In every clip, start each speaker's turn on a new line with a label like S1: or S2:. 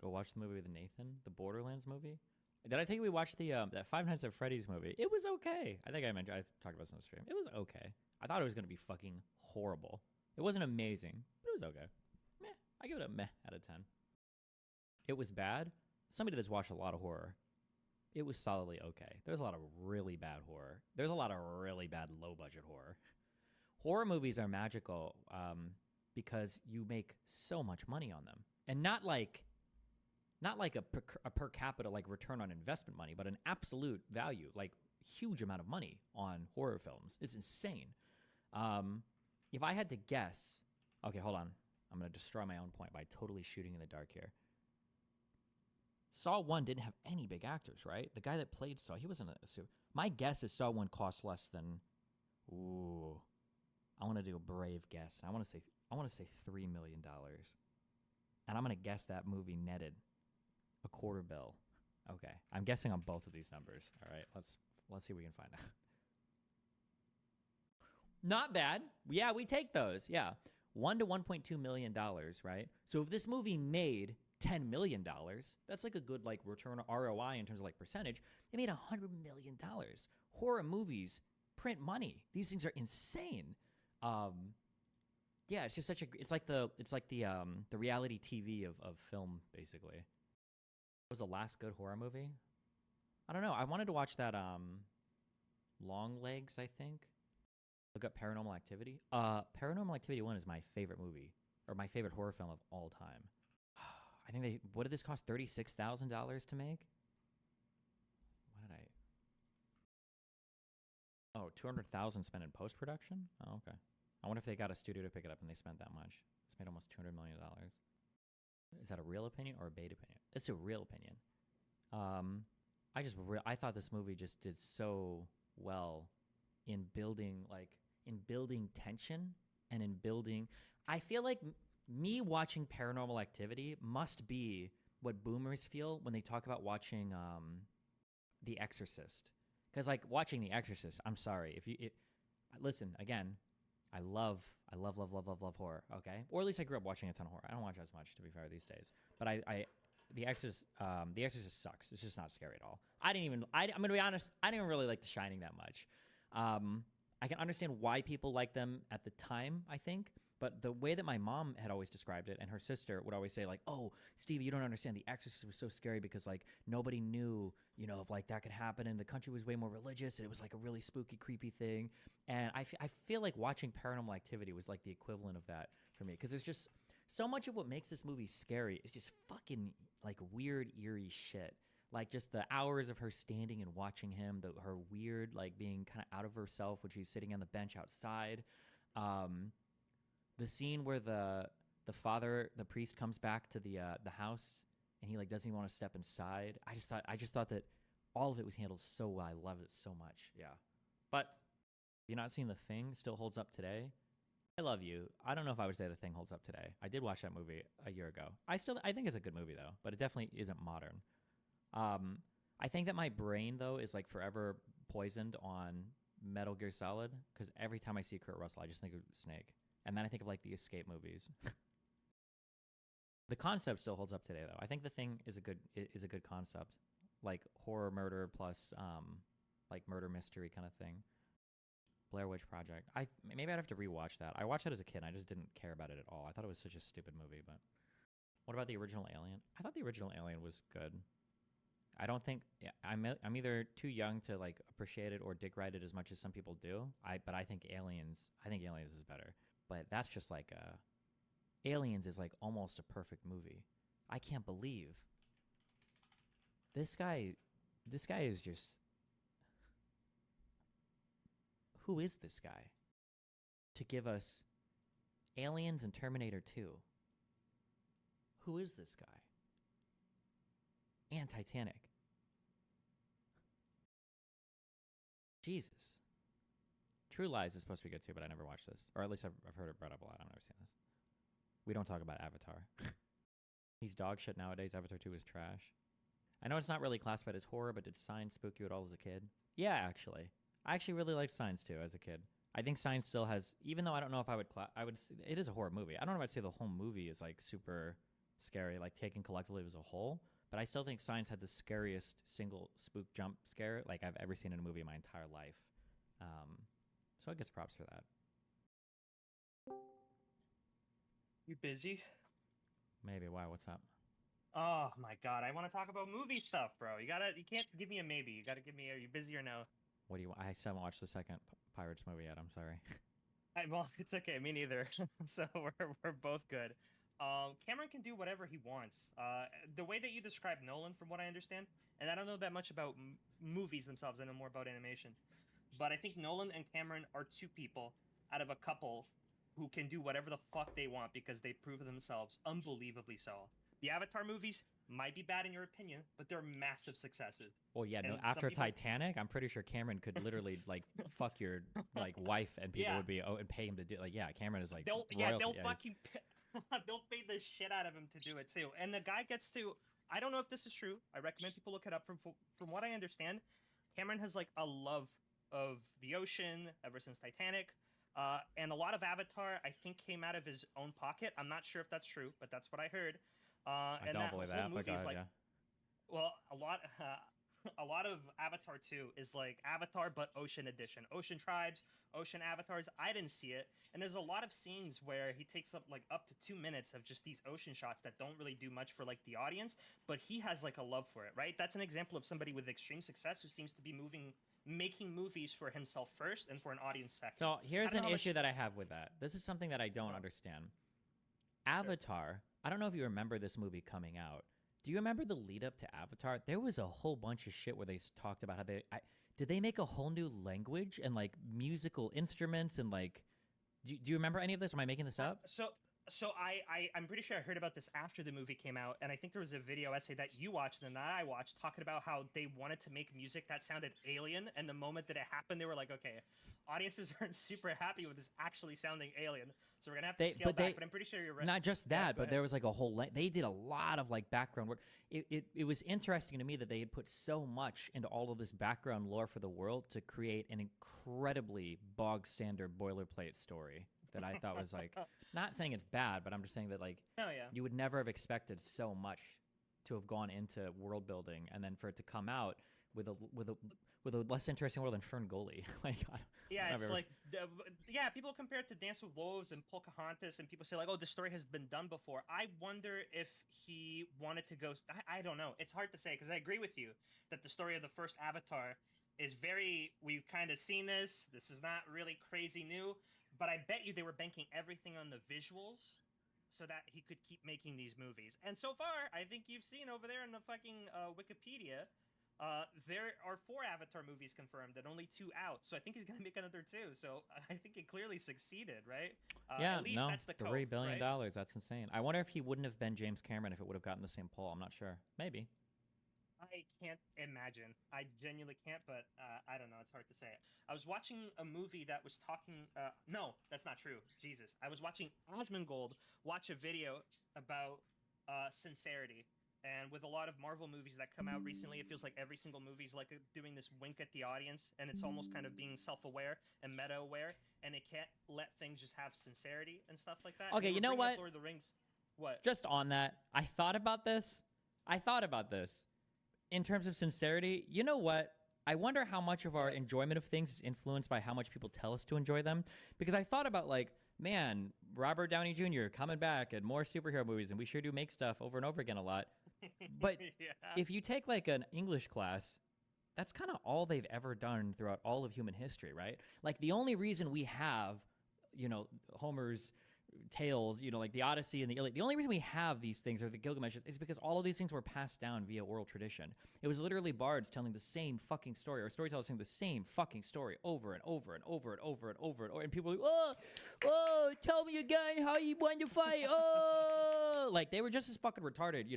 S1: Go watch the movie with Nathan, the Borderlands movie. Did I tell you we watched the that Five Nights at Freddy's movie? It was okay. I think I talked about this on the stream. It was okay. I thought it was gonna be fucking horrible. It wasn't amazing, but it was okay. Meh. I give it a meh out of 10. It was bad. Somebody that's watched a lot of horror, it was solidly okay. There's a lot of really bad horror. There's a lot of really bad low budget horror. Horror movies are magical because you make so much money on them, and not like a per capita like return on investment money, but an absolute value, like huge amount of money on horror films. It's insane. If I had to guess, okay, hold on. I'm going to destroy my own point by totally shooting in the dark here. Saw 1 didn't have any big actors, right? The guy that played Saw, he wasn't a super. My guess is Saw 1 cost less than, ooh, I want to do a brave guess. And I want to say $3 million. And I'm going to guess that movie netted a $250 million. Okay. I'm guessing on both of these numbers. All right. Let's see if we can find out. Not bad. Yeah, we take those. Yeah. $1 to $1.2 million, right? So if this movie made $10 million, that's like a good like return ROI in terms of like percentage. It made $100 million. Horror movies print money. These things are insane. Yeah, it's just such a. It's like the reality TV of film basically. What was the last good horror movie? I don't know. I wanted to watch that Long Legs, I think. Look up Paranormal Activity. Paranormal Activity 1 is my favorite movie, or my favorite horror film of all time. I think what did this cost? $36,000 to make? What did I? Oh, $200,000 spent in post-production? Oh, okay. I wonder if they got a studio to pick it up and they spent that much. It's made almost $200 million. Is that a real opinion or a bait opinion? It's a real opinion. I thought this movie just did so well in building tension and in building. I feel like me watching Paranormal Activity must be what boomers feel when they talk about watching The Exorcist. Because like watching The Exorcist, I'm sorry listen again. I love horror. Okay, or at least I grew up watching a ton of horror. I don't watch as much, to be fair, these days. But The Exorcist sucks. It's just not scary at all. I'm gonna be honest. I didn't really like The Shining that much. I can understand why people like them at the time, I think. But the way that my mom had always described it, and her sister would always say, like, oh, Stevie, you don't understand. The Exorcist was so scary because, like, nobody knew, if, like, that could happen. And the country was way more religious. And it was, like, a really spooky, creepy thing. And I feel like watching Paranormal Activity was, like, the equivalent of that for me. Because there's just so much of what makes this movie scary is just fucking, like, weird, eerie shit. Like, just the hours of her standing and watching him, her weird, like, being kind of out of herself when she's sitting on the bench outside. The scene where the priest comes back to the house and he like doesn't even want to step inside. I just thought that all of it was handled so well. I loved it so much. Yeah. But you're not seeing The Thing still holds up today. I love you. I don't know if I would say The Thing holds up today. I did watch that movie a year ago. I think it's a good movie though, but it definitely isn't modern. I think that my brain though is like forever poisoned on Metal Gear Solid because every time I see Kurt Russell, I just think of Snake. And then I think of like the Escape movies. The concept still holds up today, though. I think The Thing is a good concept, like horror murder plus like murder mystery kind of thing. Blair Witch Project. Maybe I'd have to rewatch that. I watched it as a kid. And I just didn't care about it at all. I thought it was such a stupid movie. But what about the original Alien? I thought the original Alien was good. I don't think I'm either too young to like appreciate it or dick ride it as much as some people do. But I think Aliens is better. But that's just like Aliens is like almost a perfect movie. I can't believe this guy is just, who is this guy to give us Aliens and Terminator 2? Who is this guy? And Titanic. Jesus. True Lies is supposed to be good too, but I never watched this. Or at least I've heard it brought up a lot. I've never seen this. We don't talk about Avatar. He's dog shit nowadays. Avatar 2 is trash. I know it's not really classified as horror, but did Signs spook you at all as a kid? Yeah, actually. I actually really liked Signs too as a kid. I think Signs still has, even though I don't know if I would say it is a horror movie. I don't know if I'd say the whole movie is like super scary, like taken collectively as a whole. But I still think Signs had the scariest single spook jump scare like I've ever seen in a movie in my entire life. So it gets props for that.
S2: You busy?
S1: Maybe. Why? What's up?
S2: Oh my god, I want to talk about movie stuff, bro. You can't give me a maybe. You gotta give me, are you busy or no?
S1: What do you? I still haven't watched the second Pirates movie yet. I'm sorry.
S2: Well, it's okay, me neither. So we're both good. Cameron can do whatever he wants. The way that you describe Nolan, from what I understand, and I don't know that much about movies themselves. I know more about animation, but I think Nolan and Cameron are two people out of a couple who can do whatever the fuck they want because they prove themselves unbelievably so. The Avatar movies might be bad in your opinion, but they're massive successes.
S1: Well, yeah, no.
S2: And some
S1: After
S2: people,
S1: Titanic, I'm pretty sure Cameron could literally like fuck your like wife, and people
S2: yeah,
S1: would be and pay him to do. Like, yeah, Cameron is like
S2: they'll
S1: royalty. Yeah,
S2: fucking they'll pay the shit out of him to do it too. And the guy gets to. I don't know if this is true. I recommend people look it up. From what I understand, Cameron has like a love of the ocean ever since Titanic. And a lot of Avatar, I think, came out of his own pocket. I'm not sure if that's true, but that's what I heard.
S1: I
S2: And
S1: don't
S2: that
S1: believe
S2: whole
S1: that, but
S2: movie
S1: go
S2: is
S1: ahead.
S2: like,
S1: Yeah.
S2: well, a lot, a lot of Avatar 2 is like Avatar but Ocean Edition, Ocean Tribes, Ocean Avatars. I didn't see it, and there's a lot of scenes where he takes up to 2 minutes of just these ocean shots that don't really do much for like the audience, but he has like a love for it, right? That's an example of somebody with extreme success who seems to be making movies for himself first and for an audience second.
S1: So
S2: I
S1: here's
S2: don't know
S1: an
S2: how much.
S1: issue that I have with that. This is something that I don't understand. Avatar. I don't know if you remember this movie coming out. Do you remember the lead up to Avatar? There was a whole bunch of shit where they talked about how did they make a whole new language and like musical instruments and like do you remember any of this? Am I making this up?
S2: I'm pretty sure I heard about this after the movie came out, and I think there was a video essay that you watched and that I watched talking about how they wanted to make music that sounded alien, and the moment that it happened, they were like, okay, audiences aren't super happy with this actually sounding alien, so we're gonna have to scale back. But I'm pretty sure you're right.
S1: Not just
S2: Yeah,
S1: that,
S2: go
S1: but
S2: ahead.
S1: there was like a whole. They did a lot of like background work. It was interesting to me that they had put so much into all of this background lore for the world to create an incredibly bog standard boilerplate story that I thought was like not saying it's bad, but I'm just saying that like
S2: Oh yeah.
S1: you would never have expected so much to have gone into world building and then for it to come out with a less interesting world than Fern Gully. Like I
S2: Yeah,
S1: don't
S2: it's
S1: ever,
S2: like yeah, people compare it to Dance with Wolves and Pocahontas, and people say like, "Oh, the story has been done before." I wonder if he wanted to go. I don't know. It's hard to say because I agree with you that the story of the first Avatar is very. We've kind of seen this. This is not really crazy new, but I bet you they were banking everything on the visuals so that he could keep making these movies. And so far, I think you've seen over there in the fucking Wikipedia there are 4 Avatar movies confirmed and only 2 out. So I think he's going to make another 2. So I think it clearly succeeded, right?
S1: yeah,
S2: At least
S1: no,
S2: that's the
S1: $3
S2: cope,
S1: billion.
S2: right?
S1: That's insane. I wonder if he wouldn't have been James Cameron if it would have gotten the same poll. I'm not sure. Maybe.
S2: I can't imagine. I genuinely can't, but I don't know. It's hard to say. I was watching a movie that was talking. No, that's not true. Jesus. I was watching Asmongold watch a video about sincerity. And with a lot of Marvel movies that come out recently, it feels like every single movie is like doing this wink at the audience, and it's almost kind of being self-aware and meta-aware, and it can't let things just have sincerity and stuff like that.
S1: Okay,
S2: And
S1: you know
S2: bringing up
S1: what?
S2: Lord of the Rings. What?
S1: Just on that, I thought about this. In terms of sincerity. You know what? I wonder how much of our
S2: What?
S1: enjoyment of things is influenced by how much people tell us to enjoy them. Because I thought about like, man, Robert Downey Jr. coming back and more superhero movies, and we sure do make stuff over and over again a lot. But
S2: Yeah.
S1: if you take like an English class, that's kind of all they've ever done throughout all of human history, right? Like the only reason we have, Homer's tales, like the Odyssey and the Iliad, the only reason we have these things or the Gilgamesh is because all of these things were passed down via oral tradition. It was literally bards telling the same fucking story or storytellers telling the same fucking story over and over and over and over and over and over. And people were like, oh, tell me again how you won your fight. Oh, like they were just as fucking retarded,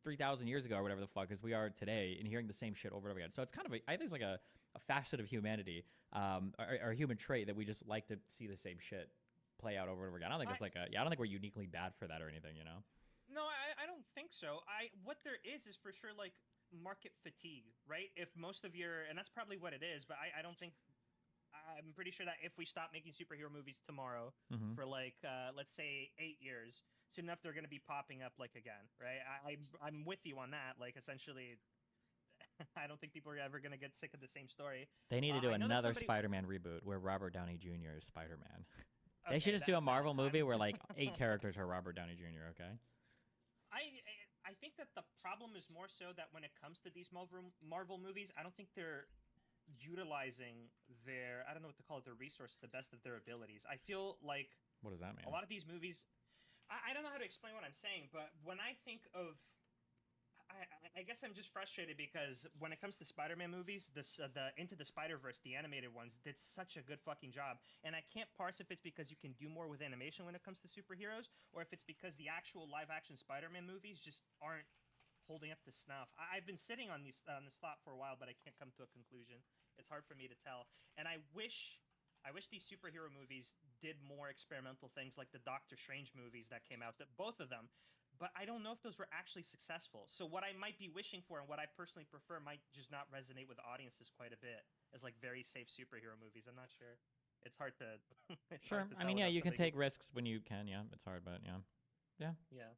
S1: 3,000 years ago or whatever the fuck as we are today in hearing the same shit over and over again. So it's kind of, I think it's like a facet of humanity, or a human trait that we just like to see the same shit play out over and over again. I don't think that's I don't think we're uniquely bad for that or anything.
S2: No, I don't think so. What there is for sure like market fatigue, right? If most of your, and that's probably what it is, but I don't think I'm pretty sure that if we stop making superhero movies tomorrow
S1: Hmm.
S2: for like let's say 8 years, soon enough they're going to be popping up like again, right? I'm with you on that. Like essentially, I don't think people are ever going to get sick of the same story.
S1: They need to do
S2: I know that
S1: another
S2: somebody.
S1: Spider-Man reboot where Robert Downey Jr. is Spider-Man. They should
S2: Okay,
S1: just do a Marvel
S2: I'm
S1: movie where like 8 characters are Robert Downey Jr. Okay.
S2: I think that the problem is more so that when it comes to these Marvel movies, I don't think they're utilizing their, I don't know what to call it, their resource to the best of their abilities. I feel like
S1: What does that mean?
S2: a lot of these movies, I don't know how to explain what I'm saying, but when I think of, I guess I'm just frustrated because when it comes to Spider-Man movies, the Into the Spider-Verse, the animated ones, did such a good fucking job, and I can't parse if it's because you can do more with animation when it comes to superheroes, or if it's because the actual live-action Spider-Man movies just aren't holding up to snuff. I've been sitting on this thought for a while, but I can't come to a conclusion. It's hard for me to tell, and I wish these superhero movies did more experimental things like the Doctor Strange movies that came out. That both of them, but I don't know if those were actually successful. So what I might be wishing for and what I personally prefer might just not resonate with audiences quite a bit as like very safe superhero movies. I'm not sure. It's hard to it's
S1: Sure.
S2: hard to
S1: I
S2: tell
S1: mean, yeah,
S2: without
S1: you can
S2: somebody.
S1: take risks when you can. Yeah, it's hard, but yeah, yeah.
S2: Yeah.